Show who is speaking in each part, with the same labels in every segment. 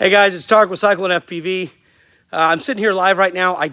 Speaker 1: Hey guys, it's Tarek with CycloneFPV. I'm sitting here live right now. I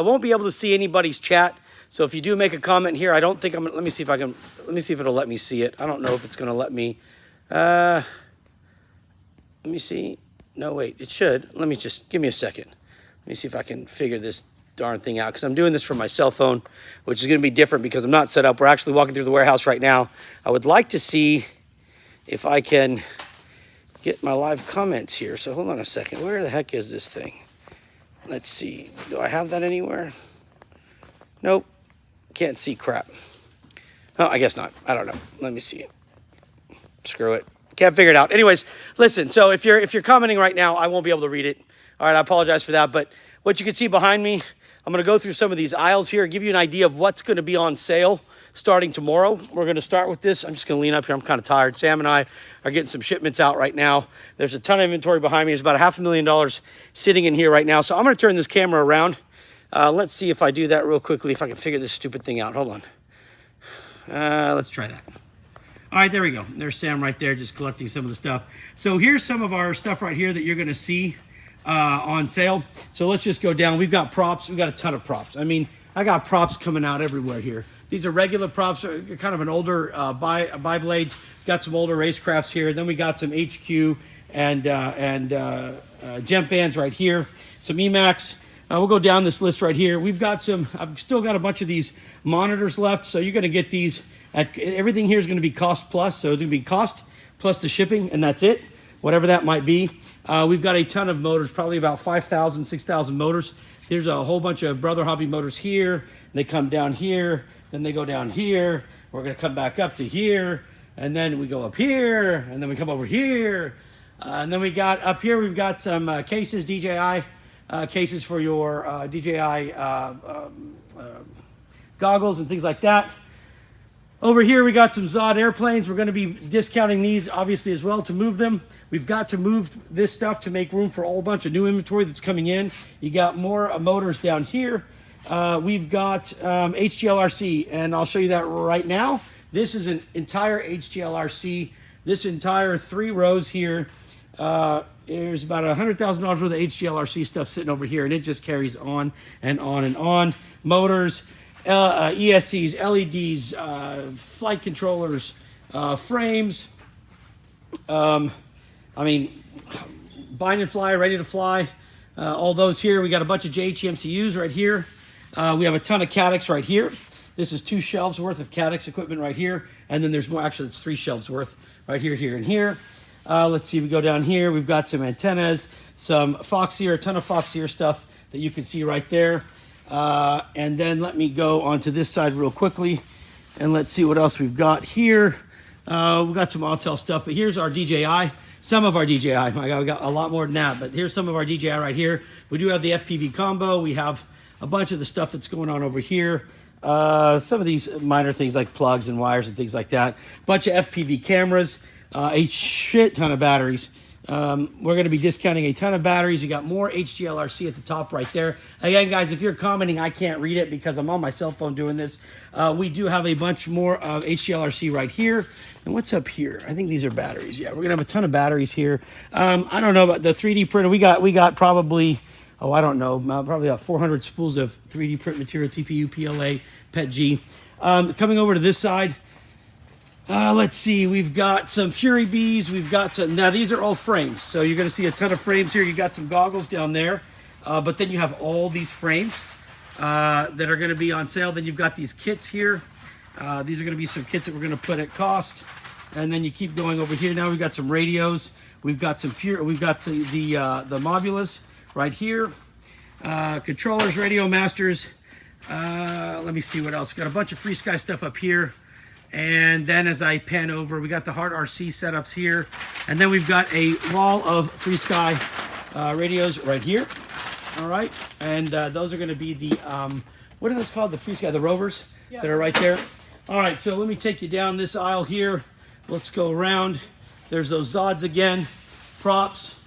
Speaker 1: won't be able to see anybody's chat. So if you do make a comment here, I don't think let me see if it'll let me see it. I don't know if it's gonna let me. Let me see. No, wait, it should. Give me a second. Let me see if I can figure this darn thing out, because I'm doing this from my cell phone, which is gonna be different because I'm not set up. We're actually walking through the warehouse right now. I would like to see if I can get my live comments here. So hold on a second. Where the heck is this thing? Let's see. Do I have that anywhere? Nope. Can't see crap. Oh, I guess not. I don't know. Let me see. Screw it. Can't figure it out. Anyways, listen. So if you're commenting right now, I won't be able to read it. All right, I apologize for that. But what you can see behind me, I'm going to go through some of these aisles here and give you an idea of what's going to be on sale starting tomorrow. We're going to start with this. I'm just going to lean up here. I'm kind of tired. Sam and I are getting some shipments out right now. There's a ton of inventory behind me. There's about $500,000 sitting in here right now. So I'm going to turn this camera around. Let's see if I do that real quickly, if I can figure this stupid thing out. Hold on. Let's try that. All right, there we go. There's Sam right there just collecting some of the stuff. So here's some of our stuff right here that you're going to see on sale. So let's just go down. We've got props. We've got a ton of props. I mean, I got props coming out everywhere here. These are regular props, kind of an older bi-blades. Got some older racecrafts here. Then we got some HQ and Gem fans right here. Some Emacs. We'll go down this list right here. I've still got a bunch of these monitors left. So you're going to get these everything here is going to be cost plus. So it's going to be cost plus the shipping, and that's it, whatever that might be. We've got a ton of motors, probably about 5,000, 6,000 motors. There's a whole bunch of Brother Hobby motors here. They come down here. Then they go down here. We're going to come back up to here. And then we go up here. And then we come over here. And then we got up here, we've got some cases, DJI cases for your DJI goggles and things like that. Over here, we got some Zod airplanes. We're going to be discounting these, obviously, as well to move them. We've got to move this stuff to make room for a whole bunch of new inventory that's coming in. You got more motors down here. We've got HGLRC, and I'll show you that right now. This is an entire HGLRC. This entire 3 rows here. There's about $100,000 worth of HGLRC stuff sitting over here, and it just carries on and on and on. Motors, ESCs, LEDs, flight controllers, frames. I mean, bind and fly, ready to fly. All those here. We got a bunch of JHMCUs right here. We have a ton of Caddx right here. This is 2 shelves worth of Caddx equipment right here. And then there's more, actually it's 3 shelves worth right here, here, and here. Let's see, we go down here. We've got some antennas, some Foxeer, a ton of Foxeer stuff that you can see right there. And then let me go onto this side real quickly. And let's see what else we've got here. We've got some Autel stuff, but here's our DJI. Some of our DJI. My God, we got a lot more than that, but here's some of our DJI right here. We do have the FPV combo. We have a bunch of the stuff that's going on over here. Some of these minor things like plugs and wires and things like that. Bunch of FPV cameras, a shit ton of batteries. We're going to be discounting a ton of batteries. You got more HGLRC at the top right there. Again, guys, if you're commenting, I can't read it because I'm on my cell phone doing this. We do have a bunch more of HGLRC right here. And what's up here? I think these are batteries. Yeah, we're going to have a ton of batteries here. I don't know about the 3D printer. We got probably... Oh, I don't know, probably about 400 spools of 3D print material, TPU, PLA, PETG. Coming over to this side, let's see, we've got some Fury Bees, we've got some, now these are all frames, so you're gonna see a ton of frames here. You got some goggles down there, but then you have all these frames that are gonna be on sale. Then you've got these kits here. These are gonna be some kits that we're gonna put at cost. And then you keep going over here. Now we've got some radios. We've got some the Mobulas right here, controllers, radio masters. Let me see what else. Got a bunch of Free Sky stuff up here. And then as I pan over, we got the Hard RC setups here. And then we've got a wall of Free Sky radios right here. All right. And those are going to be the, what are those called? The Free Sky, the Rovers that are right there. All right. So let me take you down this aisle here. Let's go around. There's those Zods again, props.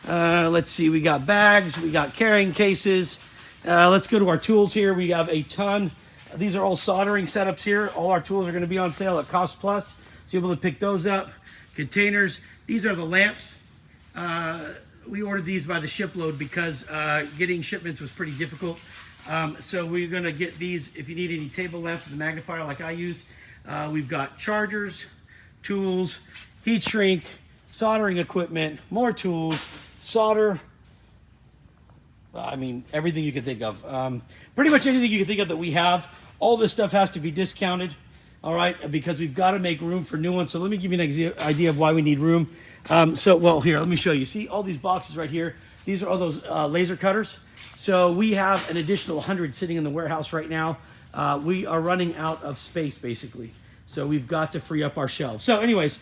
Speaker 1: Let's see, we got bags, we got carrying cases. Let's go to our tools here. We have a ton. These are all soldering setups here. All our tools are going to be on sale at cost plus. So you're able to pick those up. Containers. These are the lamps. we ordered these by the shipload because getting shipments was pretty difficult. So we're going to get these. If you need any table lamps with a magnifier like I use, we've got chargers, tools, heat shrink, soldering equipment, more tools, solder. I mean, everything you can think of. Pretty much anything you can think of that we have. All this stuff has to be discounted, all right, because we've got to make room for new ones. So let me give you an idea of why we need room. Well, here, let me show you. See all these boxes right here? These are all those laser cutters. So we have an additional 100 sitting in the warehouse right now. We are running out of space, basically. So we've got to free up our shelves. So anyways,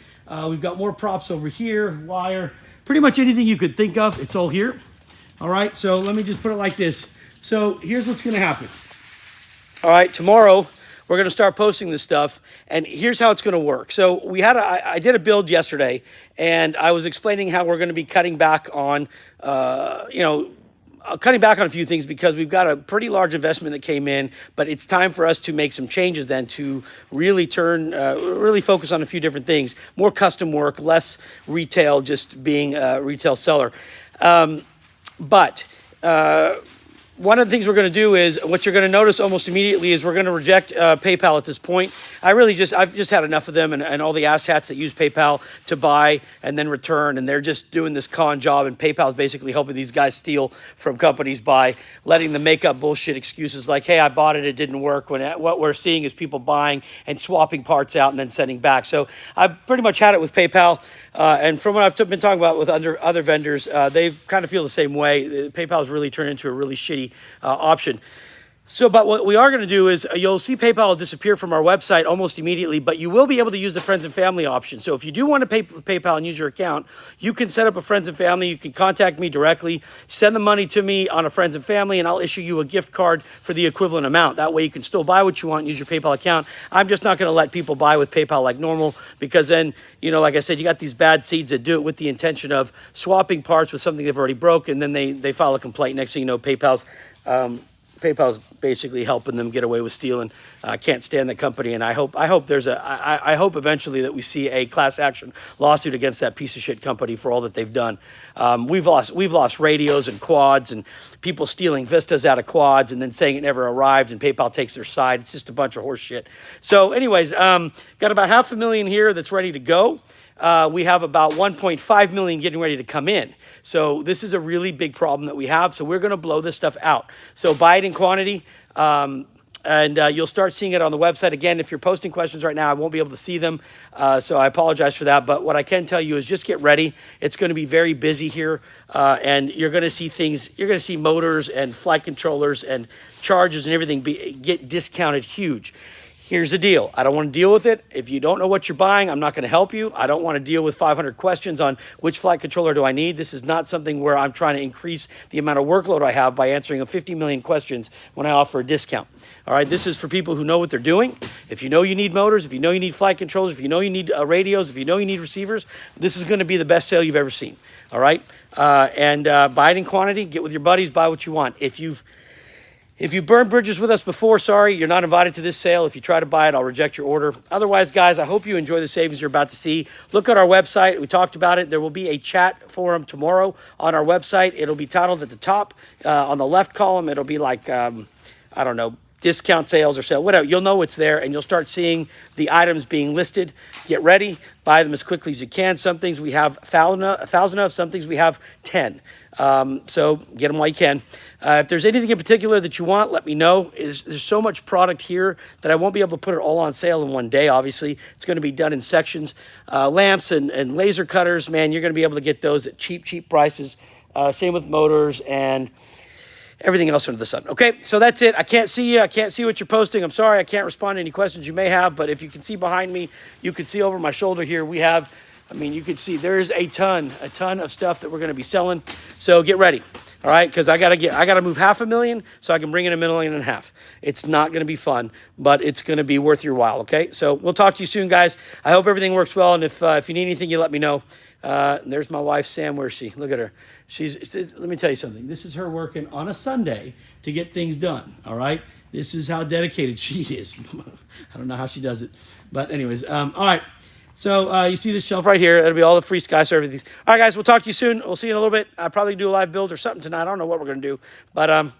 Speaker 1: we've got more props over here, wire, pretty much anything you could think of. It's all here. All right, so let me just put it like this. So here's what's going to happen. All right, tomorrow we're going to start posting this stuff, and here's how it's going to work. So I did a build yesterday, and I was explaining how we're going to be cutting back on, cutting back on a few things because we've got a pretty large investment that came in, but it's time for us to make some changes then to really really focus on a few different things. More custom work, less retail, just being a retail seller. One of the things we're going to do is, what you're going to notice almost immediately is we're going to reject PayPal at this point. I've just had enough of them and all the asshats that use PayPal to buy and then return, and they're just doing this con job, and PayPal is basically helping these guys steal from companies by letting them make up bullshit excuses like, hey, I bought it, it didn't work, when what we're seeing is people buying and swapping parts out and then sending back. So I've pretty much had it with PayPal, and from what I've been talking about with other vendors, they kind of feel the same way. PayPal has really turned into a really shitty option. So, but what we are going to do is you'll see PayPal disappear from our website almost immediately, but you will be able to use the friends and family option. So if you do want to pay with PayPal and use your account, you can set up a friends and family. You can contact me directly, send the money to me on a friends and family, and I'll issue you a gift card for the equivalent amount. That way you can still buy what you want and use your PayPal account. I'm just not going to let people buy with PayPal like normal, because then, like I said, you got these bad seeds that do it with the intention of swapping parts with something they've already broke, and then they file a complaint. Next thing you know, PayPal's basically helping them get away with stealing. I can't stand the company, and I hope eventually that we see a class action lawsuit against that piece of shit company for all that they've done. We've lost radios and quads, and people stealing Vistas out of quads and then saying it never arrived, and PayPal takes their side. It's just a bunch of horse shit. So anyways, got about 500,000 here that's ready to go. We have about 1.5 million getting ready to come in. So this is a really big problem that we have. So we're going to blow this stuff out. So buy it in quantity. And you'll start seeing it on the website. Again, if you're posting questions right now, I won't be able to see them. So I apologize for that. But what I can tell you is just get ready. It's going to be very busy here. And you're going to see things. You're going to see motors and flight controllers and chargers and everything get discounted huge. Here's the deal. I don't want to deal with it. If you don't know what you're buying, I'm not going to help you. I don't want to deal with 500 questions on which flight controller do I need. This is not something where I'm trying to increase the amount of workload I have by answering 50 million questions when I offer a discount. All right, this is for people who know what they're doing. If you know you need motors, if you know you need flight controllers, if you know you need radios, if you know you need receivers, this is going to be the best sale you've ever seen. All right, buy it in quantity. Get with your buddies. Buy what you want. If you burned bridges with us before, sorry, you're not invited to this sale. If you try to buy it, I'll reject your order. Otherwise, guys, I hope you enjoy the savings you're about to see. Look at our website. We talked about it. There will be a chat forum tomorrow on our website. It'll be titled at the top on the left column. It'll be like, I don't know, discount sales or sale, whatever. You'll know it's there, and you'll start seeing the items being listed. Get ready. Buy them as quickly as you can. Some things we have 1,000 of. Some things we have 10. So get them while you can. If there's anything in particular that you want, let me know. There's so much product here that I won't be able to put it all on sale in one day, obviously. It's going to be done in sections. Lamps and laser cutters, man, you're going to be able to get those at cheap prices. Same with motors and everything else under the sun. Okay, so that's it. I can't see you. I can't see what you're posting. I'm sorry. I can't respond to any questions you may have, but if you can see behind me, you can see over my shoulder here, we have, you can see there's a ton of stuff that we're going to be selling. So get ready. All right, because I gotta move 500,000 so I can bring in 1.5 million. It's not going to be fun, but it's going to be worth your while. Okay, so we'll talk to you soon, guys. I hope everything works well, and if you need anything, you let me know. There's my wife, Sam. Where's she? Look at her. Let me tell you something. This is her working on a Sunday to get things done. All right, this is how dedicated she is. I don't know how she does it, but anyways, all right. So you see this shelf right here. It'll be all the free Sky Surfer these. All right, guys, we'll talk to you soon. We'll see you in a little bit. I'll probably do a live build or something tonight. I don't know what we're going to do. But